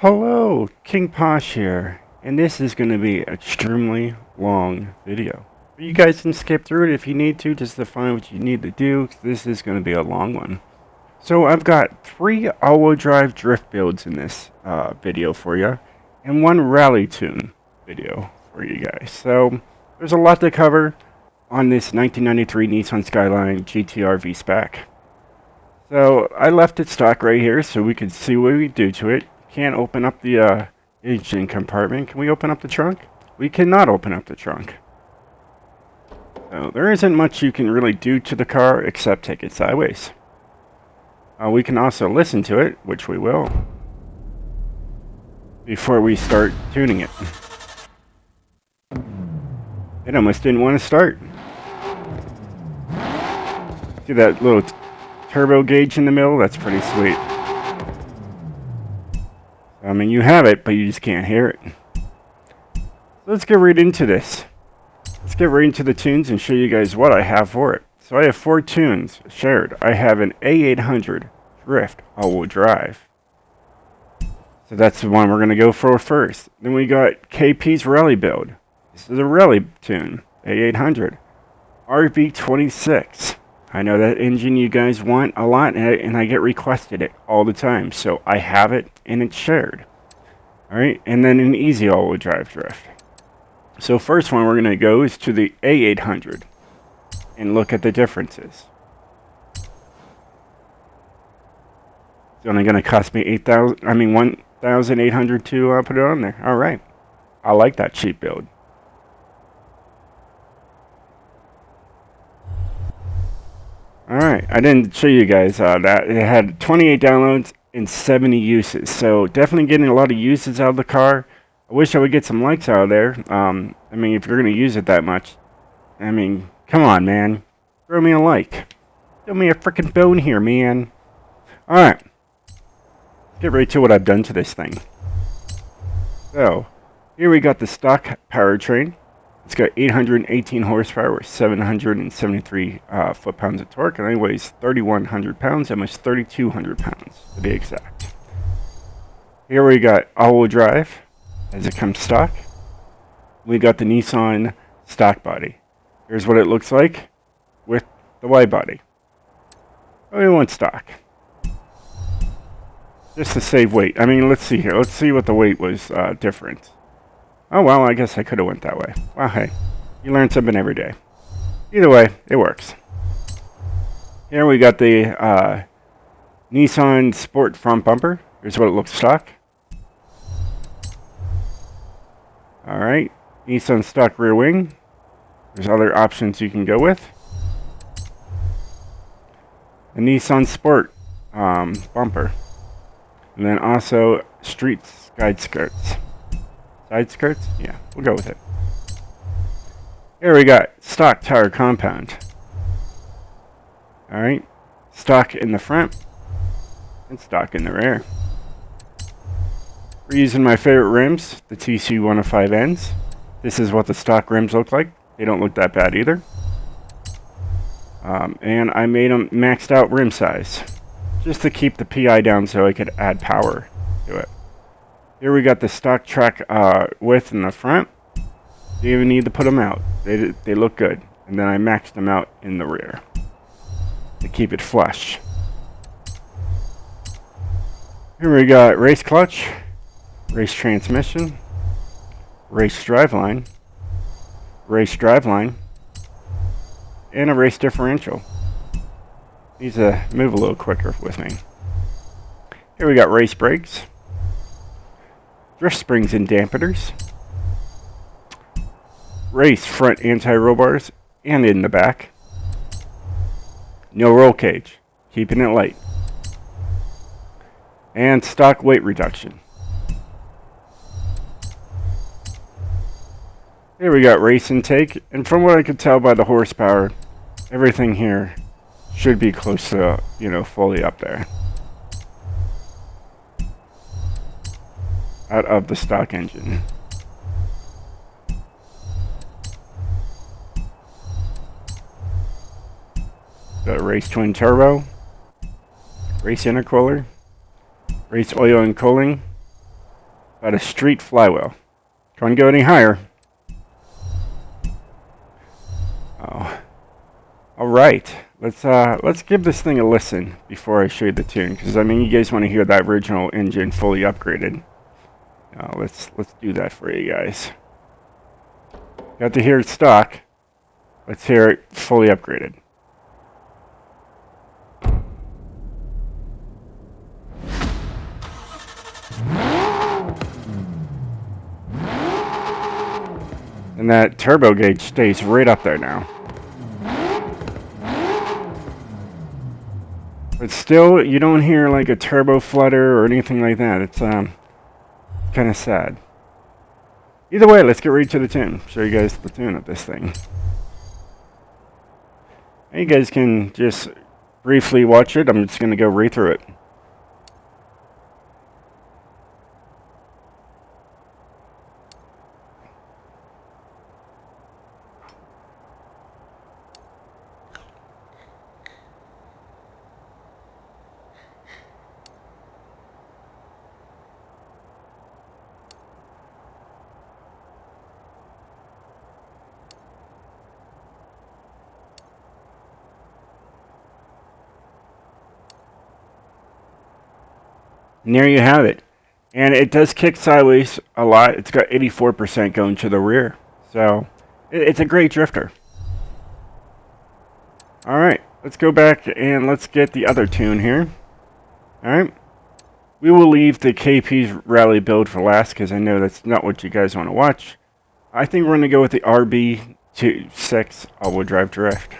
Hello, King Posh here, and this is going to be an extremely long video. But you guys can skip through it if you need to, just to find what you need to do. This is going to be a long one. So I've got 3 all-wheel drive drift builds in this video for you, and 1 rally tune video for you guys. So there's a lot to cover on this 1993 Nissan Skyline GTR V-Spec. So I left it stock right here so we could see what we do to it. Can't open up the engine compartment. Can we open up the trunk? We cannot open up the trunk. So there isn't much you can really do to the car except take it sideways. We can also listen to it, which we will, before we start tuning it. It almost didn't want to start. See that little turbo gauge in the middle? That's pretty sweet. I mean, you have it, but you just can't hear it. So let's get right into this. Let's get right into the tunes and show you guys what I have for it. So I have 4 tunes shared. I have an A800 Drift all-wheel drive. So that's the one we're going to go for first. Then we got KP's Rally build. This is a rally tune, A800. RB26. I know that engine you guys want a lot, and I get requested it all the time. So I have it, and it's shared. Alright, and then an easy all-wheel drive drift. So first one we're going to go is to the A800 and look at the differences. It's only going to cost me $1,800 to put it on there. Alright, I like that cheap build. Alright, I didn't show you guys that. It had 28 downloads and 70 uses. So definitely getting a lot of uses out of the car. I wish I would get some likes out of there. I mean, if you're going to use it that much, I mean, come on, man. Throw me a like. Throw me a freaking bone here, man. Alright. Get right to what I've done to this thing. So, here we got the stock powertrain. It's got 818 horsepower with 773 foot-pounds of torque, and it weighs 3,100 pounds, almost 3,200 pounds to be exact. Here we got all-wheel drive as it comes stock. We got the Nissan stock body. Here's what it looks like with the wide body. We want stock. Just to save weight. I mean, let's see here. Let's see what the weight was different. Oh, well, I guess I could have went that way. Well, hey, you learn something every day. Either way, it works. Here we got the Nissan Sport front bumper. Here's what it looks stock. Alright, Nissan stock rear wing. There's other options you can go with. The Nissan Sport bumper. And then also street side skirts. Side skirts? Yeah, we'll go with it. Here we got stock tire compound. Alright, stock in the front and stock in the rear. We're using my favorite rims, the TC105Ns. This is what the stock rims look like. They don't look that bad either. And I made them maxed out rim size, just to keep the PI down so I could add power to it. Here we got the stock track width in the front. Didn't even need to put them out. They look good. And then I maxed them out in the rear to keep it flush. Here we got race clutch, race transmission, race driveline, and a race differential. Needs to move a little quicker with me. Here we got race brakes, drift springs and dampeners, race front anti-roll bars and in the back, no roll cage, keeping it light, and stock weight reduction. Here we got race intake, and from what I could tell by the horsepower, everything here should be close to, fully up there. Out of the stock engine. Got a race twin turbo, race intercooler, race oil and cooling, About a street flywheel. Can't go any higher. Oh. Alright. Let's give this thing a listen before I show you the tune, because I mean you guys want to hear that original engine fully upgraded. Let's do that for you guys. Got to hear it stock. Let's hear it fully upgraded. And that turbo gauge stays right up there now. But still, you don't hear like a turbo flutter or anything like that. It's kind of sad. Either way, let's get right to the tune. Show you guys the tune of this thing. And you guys can just briefly watch it. I'm just going to go right through it. And there you have it. And it does kick sideways a lot. It's got 84% going to the rear. So it's a great drifter. Alright, let's go back and let's get the other tune here. Alright. We will leave the KP's rally build for last because I know that's not what you guys want to watch. I think we're going to go with the RB26 all-wheel drive drift.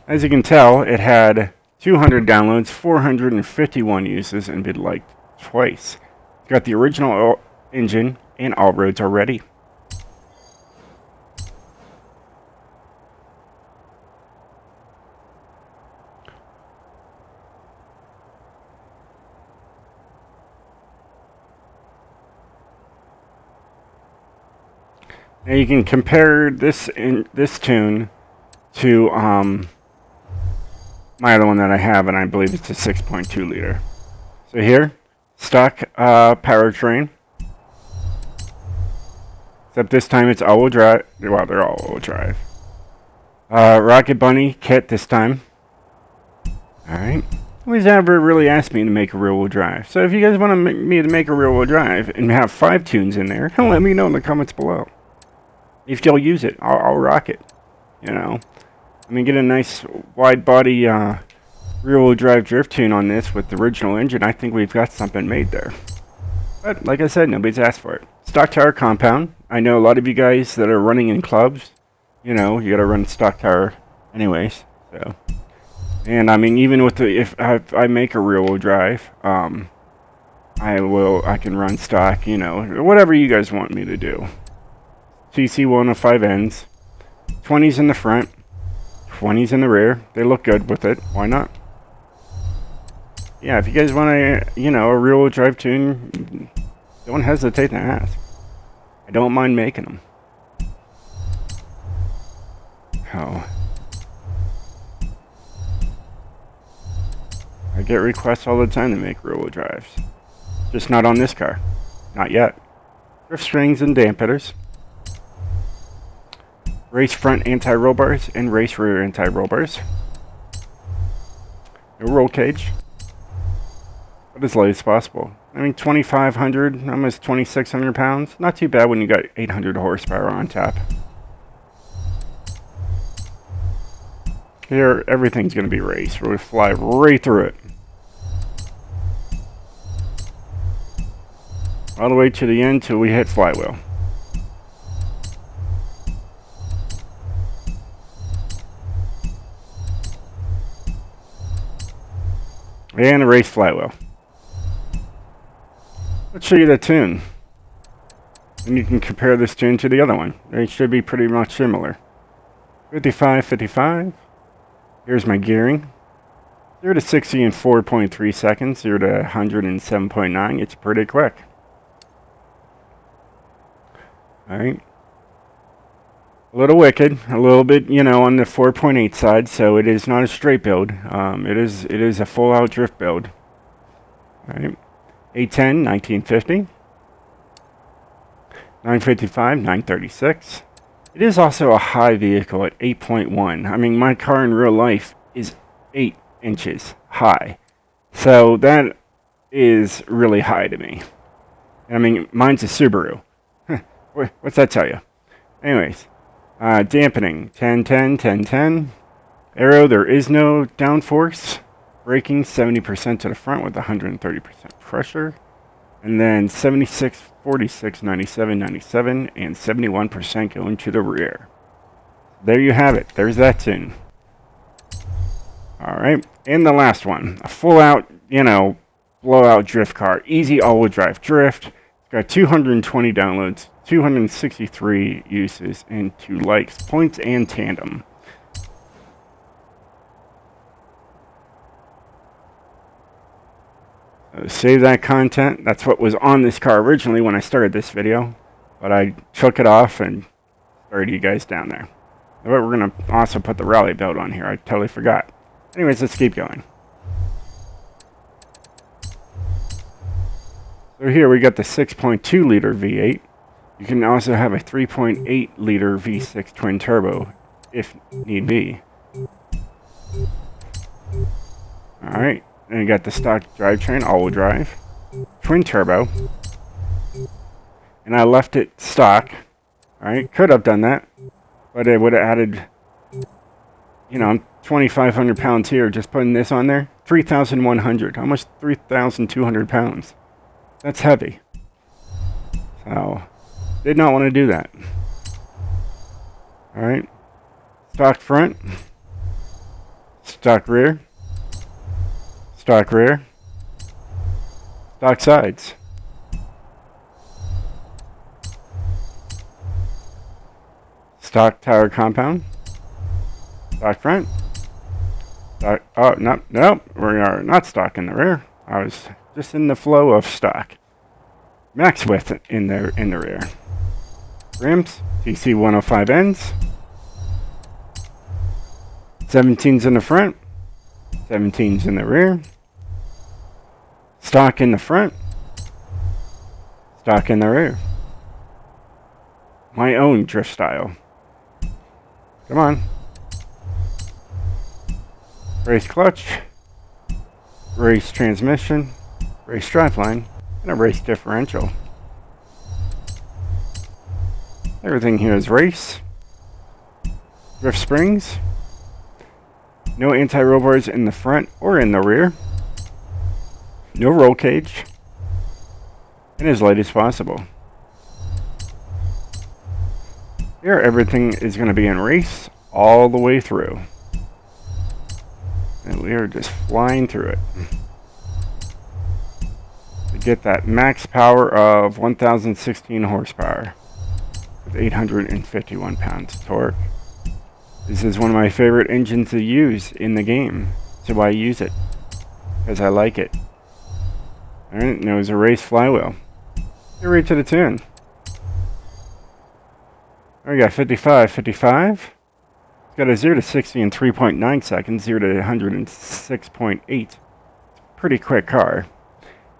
As you can tell, it had 200 downloads, 451 uses, and been liked twice. It's got the original engine, and all roads are ready. Now you can compare this tune to my other one that I have, and I believe it's a 6.2 liter. So here, stock powertrain. Except this time it's all-wheel drive. Well, they're all-wheel drive. Rocket Bunny kit this time. Alright. Nobody's ever really asked me to make a rear-wheel drive. So if you guys want me to make a rear-wheel drive and have 5 tunes in there, let me know in the comments below. If you'll use it, I'll rock it. You know. I mean, get a nice wide body rear-wheel drive drift tune on this with the original engine. I think we've got something made there. But like I said, nobody's asked for it. Stock tire compound. I know a lot of you guys that are running in clubs, you know, you gotta run stock tire anyways. So, and I mean, even with if I make a rear-wheel drive, I can run stock, you know, whatever you guys want me to do. CC 105Ns, 20s in the front. 20s in the rear. They look good with it. Why not? Yeah, if you guys want a rear-wheel drive tune, don't hesitate to ask. I don't mind making them. Oh. I get requests all the time to make rear-wheel drives. Just not on this car. Not yet. Drift strings and dampeners. Race front anti-roll bars and race rear anti-roll bars. No roll cage. But as light as possible. I mean, 2,500, almost 2,600 pounds. Not too bad when you got 800 horsepower on tap. Here, everything's going to be race. We're going to fly right through it. All the way to the end till we hit flywheel. And a race flywheel. Let's show you the tune. And you can compare this tune to the other one. They should be pretty much similar. 55, 55. Here's my gearing. 0 to 60 in 4.3 seconds. 0 to 100 in 7.9. It's pretty quick. Alright. A little wicked, a little bit, on the 4.8 side, so it is not a straight build. It is a full-out drift build. All right. 810, 1950. 955, 936. It is also a high vehicle at 8.1. I mean, my car in real life is 8 inches high. So that is really high to me. I mean, mine's a Subaru. What's that tell you? Anyways, dampening, 1010, 1010. Aero, there is no downforce. Braking, 70% to the front with 130% pressure. And then 76, 46, 97, 97, and 71% going to the rear. There you have it. There's that tune. All right. And the last one. A full-out, blowout drift car. Easy all-wheel drive drift. It's got 220 downloads, 263 uses, and 2 likes, points, and tandem. Save that content. That's what was on this car originally when I started this video, but I took it off and started you guys down there. But we're going to also put the rally belt on here. I totally forgot. Anyways, let's keep going. So here we got the 6.2 liter V8. You can also have a 3.8 liter V6 twin turbo if need be. Alright. And you got the stock drivetrain, all-wheel drive, twin turbo, and I left it stock. All right, could have done that, but it would have added, I'm 2,500 pounds here just putting this on there. 3,100, almost 3,200 pounds. That's heavy. So, did not want to do that. All right, stock front, stock rear. Stock rear, stock sides, stock tire compound, stock front, stock, no, we are not stock in the rear. I was just in the flow of stock. Max width in the rear. Rims, TC 105Ns, 17s in the front, 17s in the rear. Stock in the front, stock in the rear. My own drift style. Come on. Race clutch, race transmission, race driveline, and a race differential. Everything here is race. Drift springs. No anti-roll bars in the front or in the rear. No roll cage. And as light as possible. Here everything is going to be in race all the way through. And we are just flying through it. To get that max power of 1,016 horsepower with 851 pounds of torque. This is one of my favorite engines to use in the game. So I use it. Because I like it. Alright, and it was a race flywheel. Get right to the tune. We got 55, 55. It's got a 0 to 60 in 3.9 seconds, 0 to 100 in 6.8. Pretty quick car.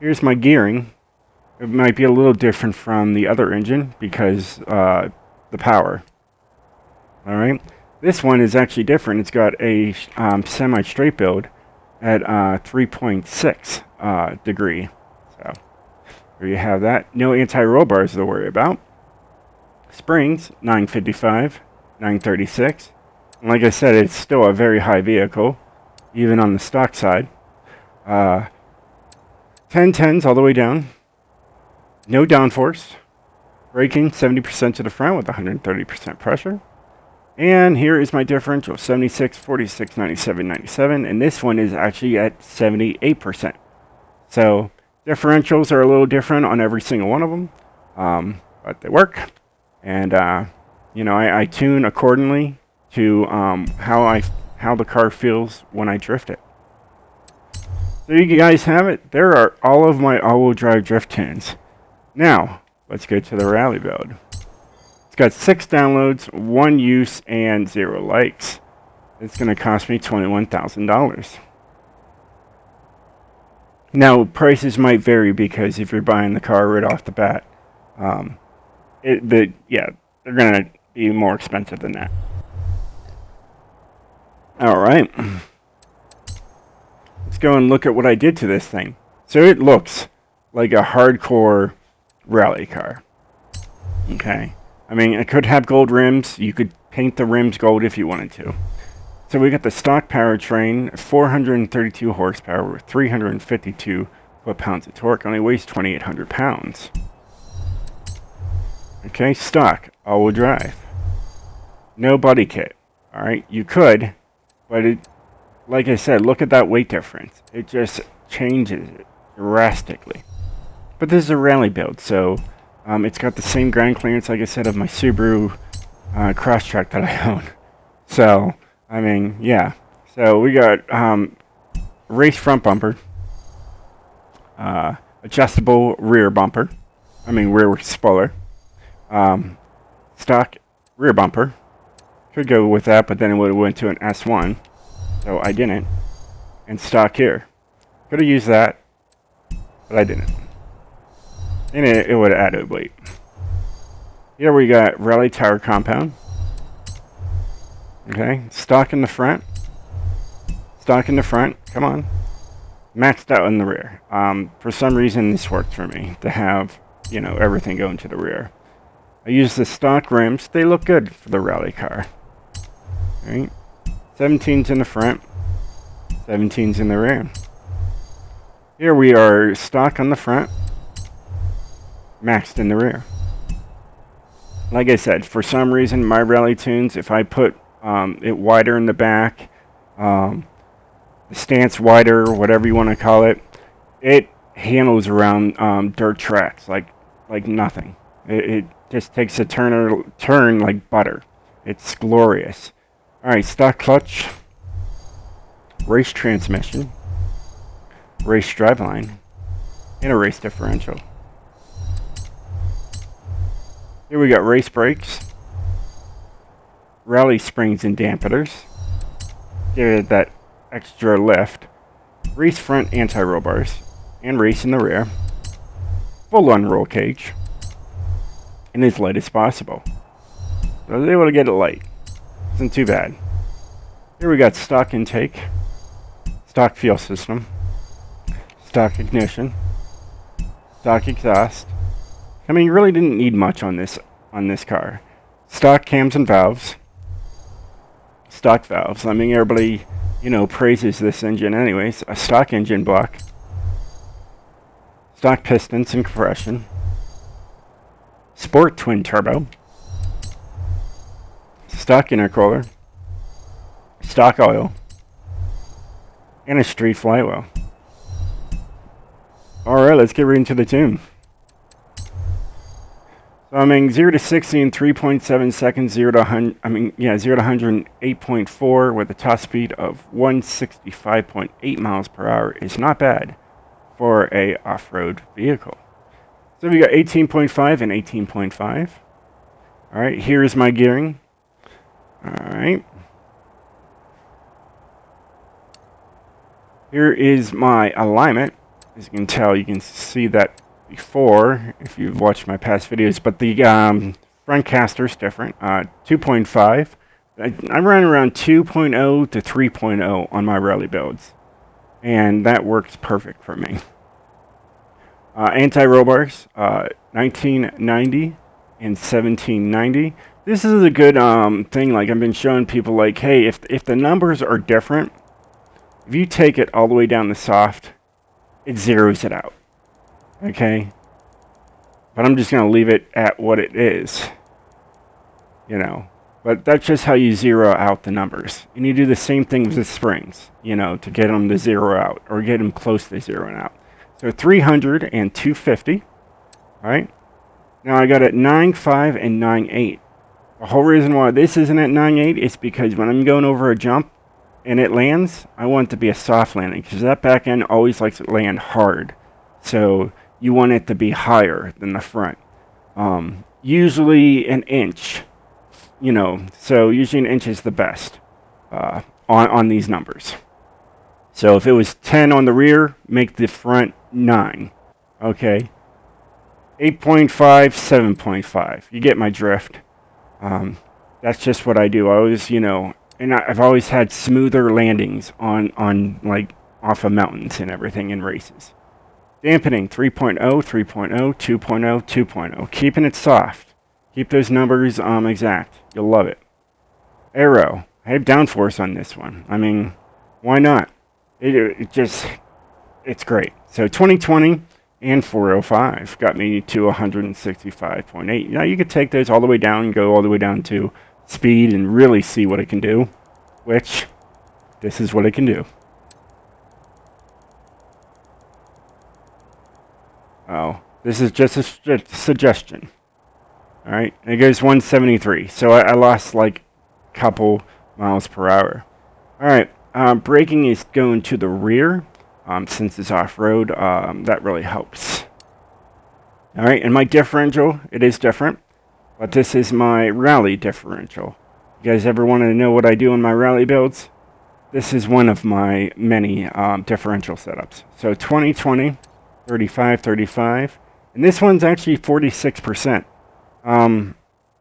Here's my gearing. It might be a little different from the other engine because the power. Alright. This one is actually different. It's got a semi-straight build at 3.6 degree. So there you have that. No anti-roll bars to worry about. Springs, 955, 936. And like I said, it's still a very high vehicle, even on the stock side. 1010s all the way down. No downforce. Braking, 70% to the front with 130% pressure. And here is my differential, 76, 46, 97, 97. And this one is actually at 78%. So differentials are a little different on every single one of them. But they work. And, I tune accordingly to how the car feels when I drift it. There you guys have it. There are all of my all-wheel drive drift tunes. Now, let's get to the rally build. It's got 6 downloads, 1 use, and 0 likes. It's going to cost me $21,000. Now, prices might vary because if you're buying the car right off the bat, they're going to be more expensive than that. All right. Let's go and look at what I did to this thing. So it looks like a hardcore rally car. Okay. I mean, it could have gold rims. You could paint the rims gold if you wanted to. So we got the stock powertrain, 432 horsepower with 352 foot-pounds of torque. Only weighs 2,800 pounds. Okay, stock, all-wheel drive. No body kit. All right, you could, but like I said, look at that weight difference. It just changes it drastically. But this is a rally build, so it's got the same ground clearance, like I said, of my Subaru Crosstrek that I own. So, I mean, yeah. So we got race front bumper, adjustable rear bumper. I mean, rear spoiler. Stock rear bumper. Could go with that, but then it would have went to an S1. So I didn't. And stock here. Could have used that, but I didn't. And it would have added weight. Here we got rally tire compound. Okay, stock in the front. Stock in the front. Come on. Maxed out in the rear. For some reason, this works for me to have, everything going to the rear. I use the stock rims. They look good for the rally car. All right. 17's in the front. 17's in the rear. Here we are stock on the front. Maxed in the rear. Like I said, for some reason, my rally tunes, if I put it wider in the back, the stance wider, whatever you want to call it, it handles around dirt tracks like nothing. It just takes a turn like butter. It's glorious. All right, stock clutch, race transmission, race driveline, and a race differential. Here we got race brakes, rally springs and dampeners, give it that extra lift, race front anti-roll bars, and race in the rear, full on roll cage, and as light as possible. So I was able to get it light. Isn't too bad. Here we got stock intake, stock fuel system, stock ignition, stock exhaust. I mean, you really didn't need much on this car. Stock cams and valves. Stock valves. I mean, everybody, praises this engine anyways. A stock engine block. Stock pistons and compression. Sport twin turbo. Stock intercooler. Stock oil. And a street flywheel. Alright, let's get right into the tune. So I mean, 0 to 60 in 3.7 seconds, 0 to 108.4 with a top speed of 165.8 miles per hour is not bad for a off-road vehicle. So we got 18.5 and 18.5. All right, here's my gearing. All right. Here is my alignment. As you can tell, you can see that before, if you've watched my past videos, but the front caster is different. 2.5. I run around 2.0 to 3.0 on my rally builds, and that works perfect for me. Anti-roll bars, 1990 and 1790. This is a good thing. Like I've been showing people, like, hey, if the numbers are different, if you take it all the way down the soft, it zeroes it out. Okay, but I'm just going to leave it at what it is, but that's just how you zero out the numbers. And you do the same thing with the springs, to get them to zero out or get them close to zeroing out. So 300 and 250, all right? Now I got it 9.5 and 9.8. The whole reason why this isn't at 9.8 is because when I'm going over a jump and it lands, I want it to be a soft landing because that back end always likes to land hard. So you want it to be higher than the front. Usually an inch, so usually an inch is the best on these numbers. So if it was 10 on the rear, make the front 9. Okay. 8.5, 7.5. You get my drift. That's just what I do. I always, and I've always had smoother landings on like off of mountains and everything in races. Dampening 3.0, 3.0, 2.0, 2.0. Keeping it soft. Keep those numbers exact. You'll love it. Aero. I have downforce on this one. I mean, why not? It's great. So 2020 and 405 got me to 165.8. Now you could take those all the way down and go all the way down to speed and really see what it can do, which this is what it can do. Oh, this is just a suggestion. All right, and it goes 173. So I lost like a couple miles per hour. All right, braking is going to the rear. Since it's off-road, that really helps. All right, and my differential, it is different, but this is my rally differential. You guys ever want to know what I do in my rally builds? This is one of my many differential setups. So 2020, 35, 35, and this one's actually 46%.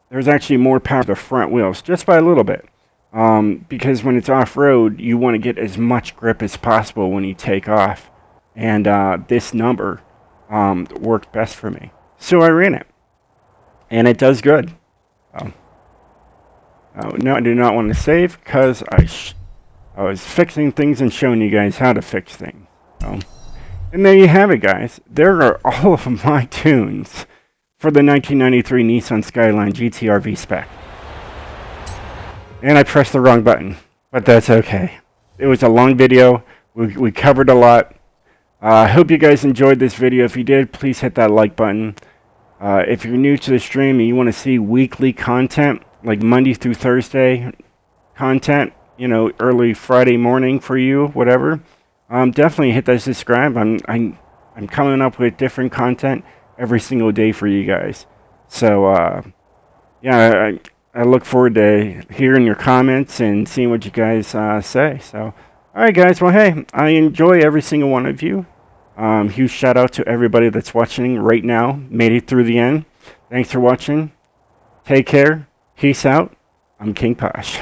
There's actually more power to the front wheels, just by a little bit. Because when it's off-road, you want to get as much grip as possible when you take off. And this number worked best for me. So I ran it. And it does good. No, I do not want to save because I was fixing things and showing you guys how to fix things. And there you have it, guys. There are all of my tunes for the 1993 Nissan Skyline GTR V-Spec. And I pressed the wrong button, but that's okay. It was a long video. We covered a lot. I hope you guys enjoyed this video. If you did, please hit that like button. If you're new to the stream and you want to see weekly content, like Monday through Thursday content, early Friday morning for you, whatever, definitely hit that subscribe. I'm coming up with different content every single day for you guys. So, yeah, I look forward to hearing your comments and seeing what you guys say. So, all right, guys. Well, hey, I enjoy every single one of you. Huge shout out to everybody that's watching right now. Made it through the end. Thanks for watching. Take care. Peace out. I'm King Posh.